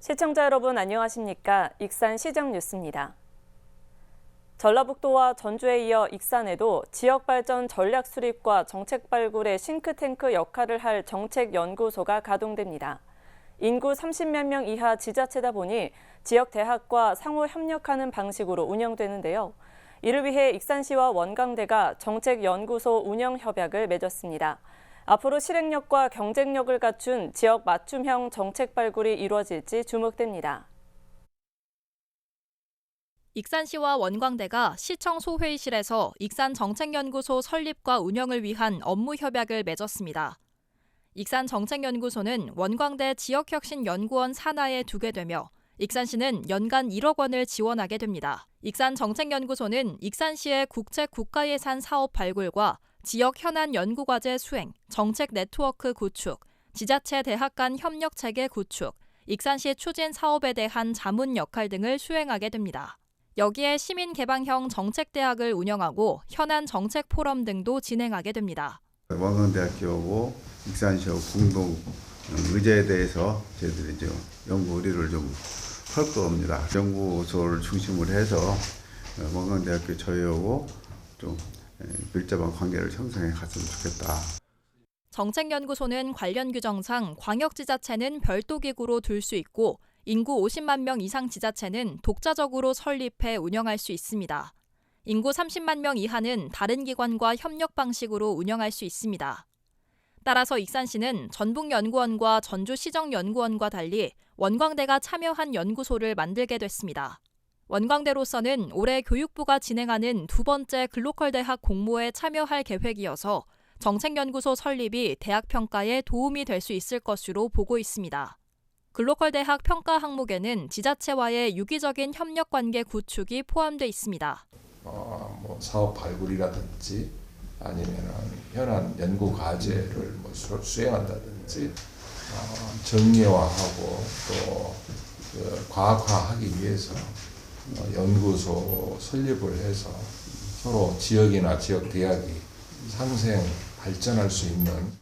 시청자 여러분 안녕하십니까? 익산 시정 뉴스입니다. 전라북도와 전주에 이어 익산에도 지역발전 전략 수립과 정책 발굴의 싱크탱크 역할을 할 정책연구소가 가동됩니다. 인구 30만 명 이하 지자체다 보니 지역 대학과 상호 협력하는 방식으로 운영되는데요. 이를 위해 익산시와 원광대가 정책연구소 운영 협약을 맺었습니다. 앞으로 실행력과 경쟁력을 갖춘 지역 맞춤형 정책 발굴이 이루어질지 주목됩니다. 익산시와 원광대가 시청 소회의실에서 익산 정책연구소 설립과 운영을 위한 업무 협약을 맺었습니다. 익산 정책연구소는 원광대 지역혁신연구원 산하에 두게 되며 익산시는 연간 1억 원을 지원하게 됩니다. 익산 정책연구소는 익산시의 국책 국가예산 사업 발굴과 지역 현안 연구과제 수행, 정책 네트워크 구축, 지자체 대학 간 협력 체계 구축, 익산시 추진 사업에 대한 자문 역할 등을 수행하게 됩니다. 여기에 시민개방형 정책대학을 운영하고 현안 정책 포럼 등도 진행하게 됩니다. 원광대학교하고 익산시하고 공동 의제에 대해서 저희들이 이제 연구 의뢰를 좀 할 겁니다. 연구소를 중심으로 해서 원광대학교 저희하고 좀 밀접한 관계를 형성해 갔으면 좋겠다. 정책연구소는 관련 규정상 광역지자체는 별도 기구로 둘 수 있고 인구 50만 명 이상 지자체는 독자적으로 설립해 운영할 수 있습니다. 인구 30만 명 이하는 다른 기관과 협력 방식으로 운영할 수 있습니다. 따라서 익산시는 전북연구원과 전주시정연구원과 달리 원광대가 참여한 연구소를 만들게 됐습니다. 원광대로서는 올해 교육부가 진행하는 두 번째 글로컬 대학 공모에 참여할 계획이어서 정책연구소 설립이 대학 평가에 도움이 될 수 있을 것으로 보고 있습니다. 글로컬 대학 평가 항목에는 지자체와의 유기적인 협력 관계 구축이 포함돼 있습니다. 사업 발굴이라든지 아니면 현안 연구 과제를 수행한다든지 정례화하고 또 과학화하기 위해서 연구소 설립을 해서 서로 지역이나 지역 대학이 상생 발전할 수 있는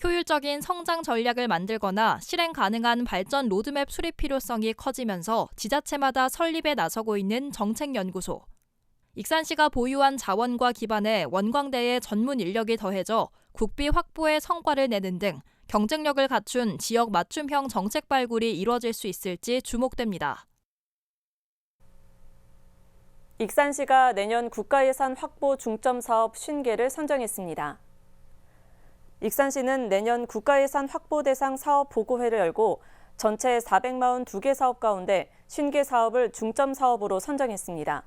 효율적인 성장 전략을 만들거나 실행 가능한 발전 로드맵 수립 필요성이 커지면서 지자체마다 설립에 나서고 있는 정책연구소. 익산시가 보유한 자원과 기반에 원광대의 전문 인력이 더해져 국비 확보에 성과를 내는 등 경쟁력을 갖춘 지역 맞춤형 정책 발굴이 이루어질 수 있을지 주목됩니다. 익산시가 내년 국가예산 확보 중점 사업 50개를 선정했습니다. 익산시는 내년 국가예산 확보 대상 사업 보고회를 열고 전체 442개 사업 가운데 50개 사업을 중점 사업으로 선정했습니다.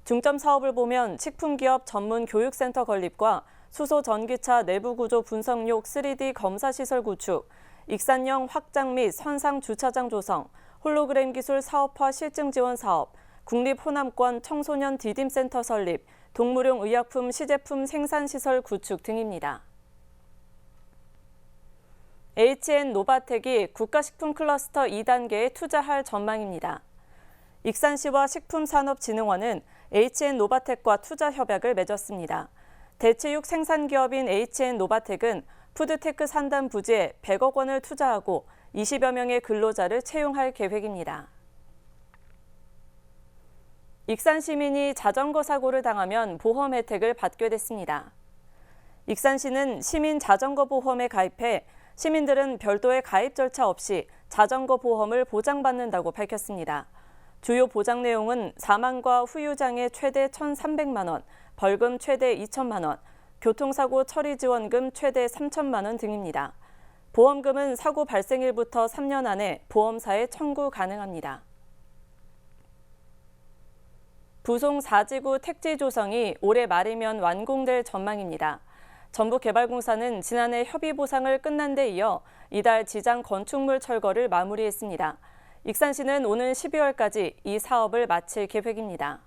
중점 사업을 보면 식품기업 전문 교육센터 건립과 수소 전기차 내부 구조 분석용 3D 검사 시설 구축, 익산형 확장 및 선상 주차장 조성, 홀로그램 기술 사업화 실증 지원 사업, 국립호남권 청소년 디딤센터 설립, 동물용 의약품 시제품 생산시설 구축 등입니다. HN노바텍이 국가식품 클러스터 2단계에 투자할 전망입니다. 익산시와 식품산업진흥원은 HN노바텍과 투자 협약을 맺었습니다. 대체육 생산기업인 HN노바텍은 푸드테크 산단 부지에 100억 원을 투자하고 20여 명의 근로자를 채용할 계획입니다. 익산 시민이 자전거 사고를 당하면 보험 혜택을 받게 됐습니다. 익산시는 시민 자전거 보험에 가입해 시민들은 별도의 가입 절차 없이 자전거 보험을 보장받는다고 밝혔습니다. 주요 보장 내용은 사망과 후유장애 최대 1,300만 원, 벌금 최대 2천만 원, 교통사고 처리 지원금 최대 3천만 원 등입니다. 보험금은 사고 발생일부터 3년 안에 보험사에 청구 가능합니다. 부송 4지구 택지 조성이 올해 말이면 완공될 전망입니다. 전북개발공사는 지난해 협의 보상을 끝난 데 이어 이달 지장 건축물 철거를 마무리했습니다. 익산시는 오는 12월까지 이 사업을 마칠 계획입니다.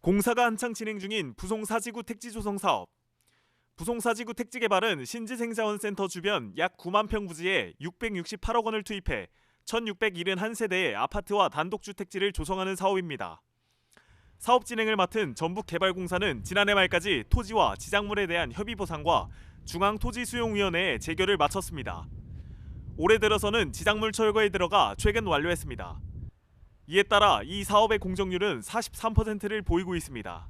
공사가 한창 진행 중인 부송 4지구 택지 조성 사업. 부송 4지구 택지 개발은 신지생자원센터 주변 약 9만 평 부지에 668억 원을 투입해 1,671세대의 아파트와 단독주택지를 조성하는 사업입니다. 사업 진행을 맡은 전북개발공사는 지난해 말까지 토지와 지작물에 대한 협의 보상과 중앙토지수용위원회에 재결을 마쳤습니다. 올해 들어서는 지작물 철거에 들어가 최근 완료했습니다. 이에 따라 이 사업의 공정률은 43%를 보이고 있습니다.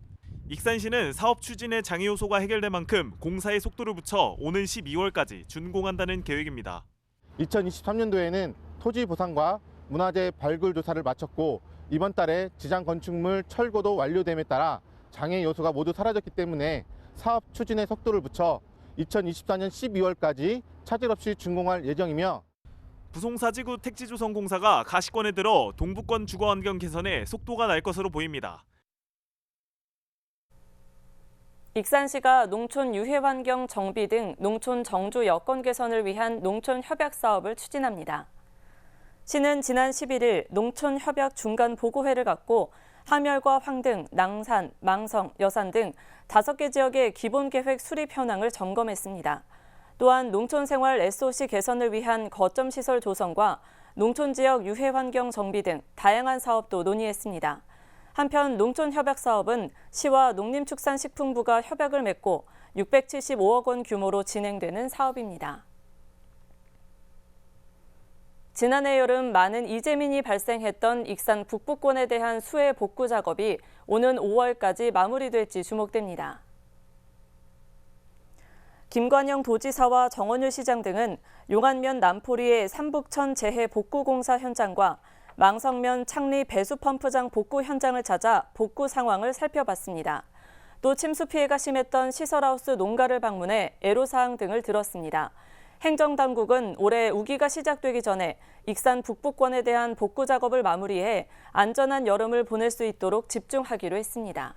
익산시는 사업 추진의 장애 요소가 해결된 만큼 공사의 속도를 붙여 오는 12월까지 준공한다는 계획입니다. 2023년도에는 토지 보상과 문화재 발굴 조사를 마쳤고 이번 달에 지장 건축물 철거도 완료됨에 따라 장애 요소가 모두 사라졌기 때문에 사업 추진의 속도를 붙여 2024년 12월까지 차질 없이 준공할 예정이며 부송사지구 택지조성공사가 가시권에 들어 동부권 주거환경 개선에 속도가 날 것으로 보입니다. 익산시가 농촌 유해환경 정비 등 농촌 정주 여건 개선을 위한 농촌 협약 사업을 추진합니다. 시는 지난 11일 농촌 협약 중간 보고회를 갖고 함열과 황등, 낭산, 망성, 여산 등 5개 지역의 기본 계획 수립 현황을 점검했습니다. 또한 농촌 생활 SOC 개선을 위한 거점 시설 조성과 농촌 지역 유해 환경 정비 등 다양한 사업도 논의했습니다. 한편 농촌 협약 사업은 시와 농림축산식품부가 협약을 맺고 675억 원 규모로 진행되는 사업입니다. 지난해 여름 많은 이재민이 발생했던 익산 북부권에 대한 수해 복구 작업이 오는 5월까지 마무리될지 주목됩니다. 김관영 도지사와 정원율 시장 등은 용안면 남포리의 삼북천 재해 복구 공사 현장과 망성면 창리 배수 펌프장 복구 현장을 찾아 복구 상황을 살펴봤습니다. 또 침수 피해가 심했던 시설하우스 농가를 방문해 애로사항 등을 들었습니다. 행정당국은 올해 우기가 시작되기 전에 익산 북부권에 대한 복구 작업을 마무리해 안전한 여름을 보낼 수 있도록 집중하기로 했습니다.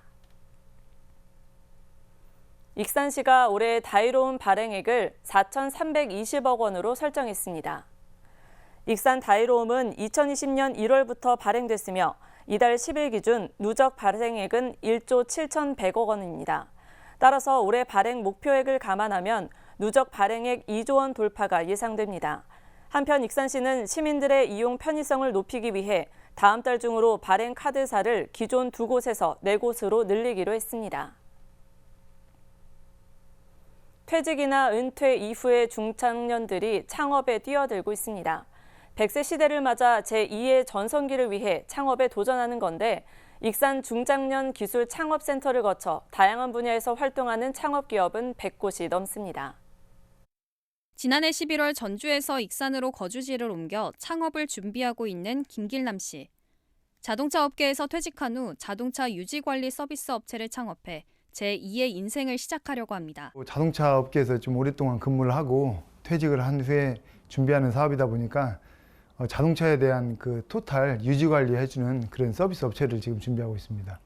익산시가 올해 다이로움 발행액을 4,320억 원으로 설정했습니다. 익산 다이로움은 2020년 1월부터 발행됐으며 이달 10일 기준 누적 발행액은 1조 7,100억 원입니다. 따라서 올해 발행 목표액을 감안하면 누적 발행액 2조 원 돌파가 예상됩니다. 한편 익산시는 시민들의 이용 편의성을 높이기 위해 다음 달 중으로 발행 카드사를 기존 2곳에서 4곳으로 늘리기로 했습니다. 퇴직이나 은퇴 이후의 중장년들이 창업에 뛰어들고 있습니다. 100세 시대를 맞아 제2의 전성기를 위해 창업에 도전하는 건데 익산 중장년 기술 창업센터를 거쳐 다양한 분야에서 활동하는 창업기업은 100곳이 넘습니다. 지난해 11월 전주에서 익산으로 거주지를 옮겨 창업을 준비하고 있는 김길남 씨. 자동차 업계에서 퇴직한 후 자동차 유지관리 서비스 업체를 창업해 제2의 인생을 시작하려고 합니다. 자동차 업계에서 좀 오랫동안 근무를 하고 퇴직을 한 후에 준비하는 사업이다 보니까 자동차에 대한 그 토탈 유지 관리해주는 그런 서비스 업체를 지금 준비하고 있습니다.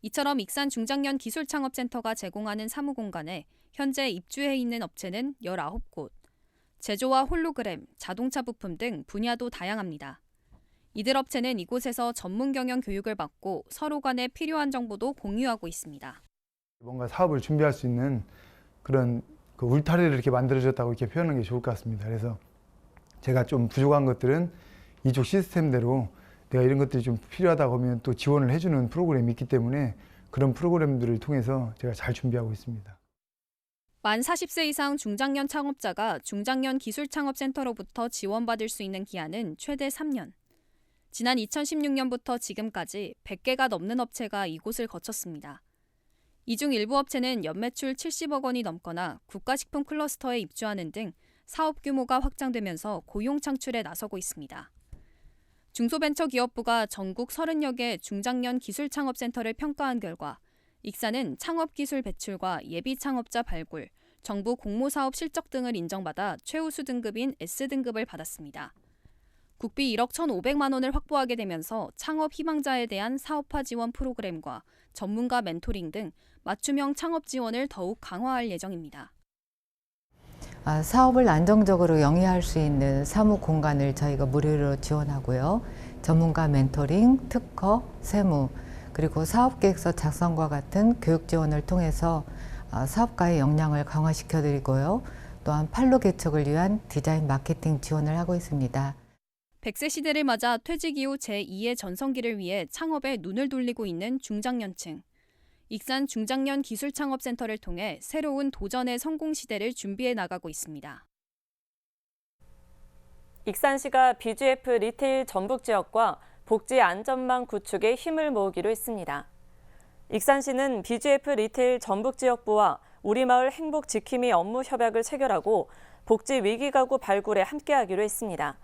이처럼 익산 중장년 기술창업센터가 제공하는 사무공간에 현재 입주해 있는 업체는 19곳. 제조와 홀로그램, 자동차 부품 등 분야도 다양합니다. 이들 업체는 이곳에서 전문 경영 교육을 받고 서로 간에 필요한 정보도 공유하고 있습니다. 뭔가 사업을 준비할 수 있는 그런 그 울타리를 이렇게 만들어줬다고 이렇게 표현하는 게 좋을 것 같습니다. 그래서 제가 좀 부족한 것들은 이쪽 시스템대로 내가 이런 것들이 좀 필요하다고 하면 또 지원을 해주는 프로그램이 있기 때문에 그런 프로그램들을 통해서 제가 잘 준비하고 있습니다. 만 40세 이상 중장년 창업자가 중장년 기술창업센터로부터 지원받을 수 있는 기한은 최대 3년. 지난 2016년부터 지금까지 100개가 넘는 업체가 이곳을 거쳤습니다. 이 중 일부 업체는 연매출 70억 원이 넘거나 국가식품 클러스터에 입주하는 등 사업 규모가 확장되면서 고용 창출에 나서고 있습니다. 중소벤처기업부가 전국 30여 개 중장년 기술창업센터를 평가한 결과 익산은 창업기술 배출과 예비창업자 발굴, 정부 공모사업 실적 등을 인정받아 최우수 등급인 S등급을 받았습니다. 국비 1억 1,500만 원을 확보하게 되면서 창업 희망자에 대한 사업화 지원 프로그램과 전문가 멘토링 등 맞춤형 창업 지원을 더욱 강화할 예정입니다. 사업을 안정적으로 영위할 수 있는 사무 공간을 저희가 무료로 지원하고요. 전문가 멘토링, 특허, 세무, 그리고 사업계획서 작성과 같은 교육 지원을 통해서 사업가의 역량을 강화시켜드리고요. 또한 판로 개척을 위한 디자인 마케팅 지원을 하고 있습니다. 100세 시대를 맞아 퇴직 이후 제2의 전성기를 위해 창업에 눈을 돌리고 있는 중장년층. 익산 중장년 기술창업센터를 통해 새로운 도전의 성공 시대를 준비해 나가고 있습니다. 익산시가 BGF 리테일 전북 지역과 복지 안전망 구축에 힘을 모으기로 했습니다. 익산시는 BGF 리테일 전북 지역부와 우리마을 행복지킴이 업무 협약을 체결하고 복지 위기가구 발굴에 함께하기로 했습니다.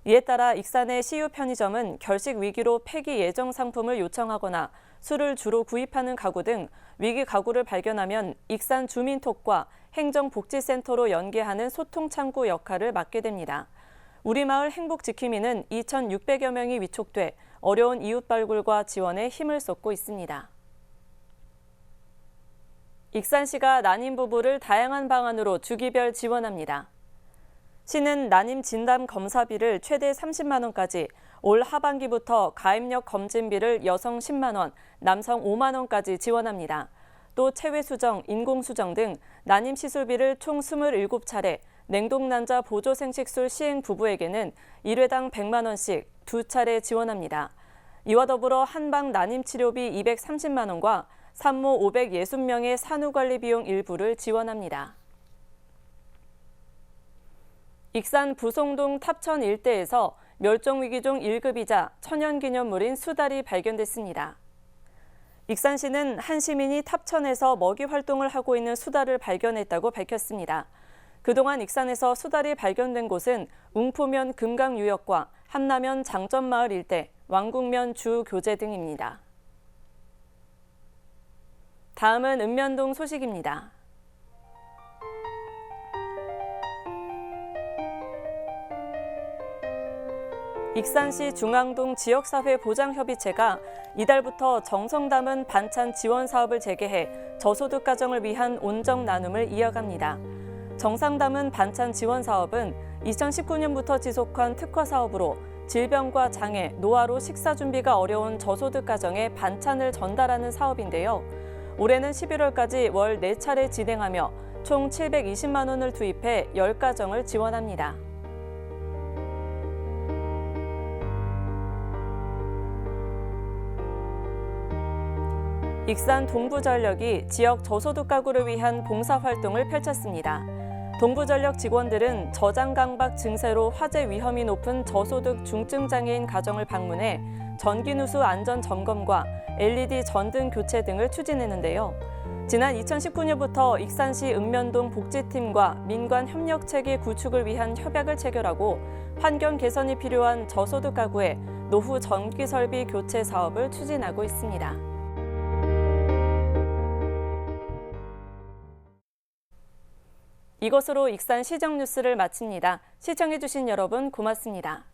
이에 따라 익산의 CU 편의점은 결식 위기로 폐기 예정 상품을 요청하거나 술을 주로 구입하는 가구 등 위기 가구를 발견하면 익산 주민톡과 행정복지센터로 연계하는 소통창구 역할을 맡게 됩니다. 우리마을 행복지킴이는 2,600여 명이 위촉돼 어려운 이웃 발굴과 지원에 힘을 쏟고 있습니다. 익산시가 난임 부부를 다양한 방안으로 주기별 지원합니다. 시는 난임 진단 검사비를 최대 30만 원까지, 올 하반기부터 가입력 검진비를 여성 10만 원, 남성 5만 원까지 지원합니다. 또 체외 수정, 인공 수정 등 난임 시술비를 총 27차례, 냉동난자 보조생식술 시행 부부에게는 1회당 100만 원씩 2차례 지원합니다. 이와 더불어 한방 난임 치료비 230만 원과 산모 560명의 산후관리 비용 일부를 지원합니다. 익산 부송동 탑천 일대에서 멸종위기종 1급이자 천연기념물인 수달이 발견됐습니다. 익산시는 한 시민이 탑천에서 먹이 활동을 하고 있는 수달을 발견했다고 밝혔습니다. 그동안 익산에서 수달이 발견된 곳은 웅포면 금강유역과 함라면 장점마을 일대, 왕국면 주교제 등입니다. 다음은 읍면동 소식입니다. 익산시 중앙동 지역사회보장협의체가 이달부터 정성 담은 반찬 지원 사업을 재개해 저소득 가정을 위한 온정 나눔을 이어갑니다. 정성 담은 반찬 지원 사업은 2019년부터 지속한 특화 사업으로 질병과 장애, 노화로 식사 준비가 어려운 저소득 가정에 반찬을 전달하는 사업인데요. 올해는 11월까지 월 4차례 진행하며 총 720만 원을 투입해 10가정을 지원합니다. 익산 동부전력이 지역 저소득 가구를 위한 봉사활동을 펼쳤습니다. 동부전력 직원들은 저장강박 증세로 화재 위험이 높은 저소득 중증장애인 가정을 방문해 전기누수 안전 점검과 LED 전등 교체 등을 추진했는데요. 지난 2019년부터 익산시 읍면동 복지팀과 민관 협력체계 구축을 위한 협약을 체결하고 환경 개선이 필요한 저소득 가구의 노후 전기 설비 교체 사업을 추진하고 있습니다. 이것으로 익산 시정 뉴스를 마칩니다. 시청해주신 여러분 고맙습니다.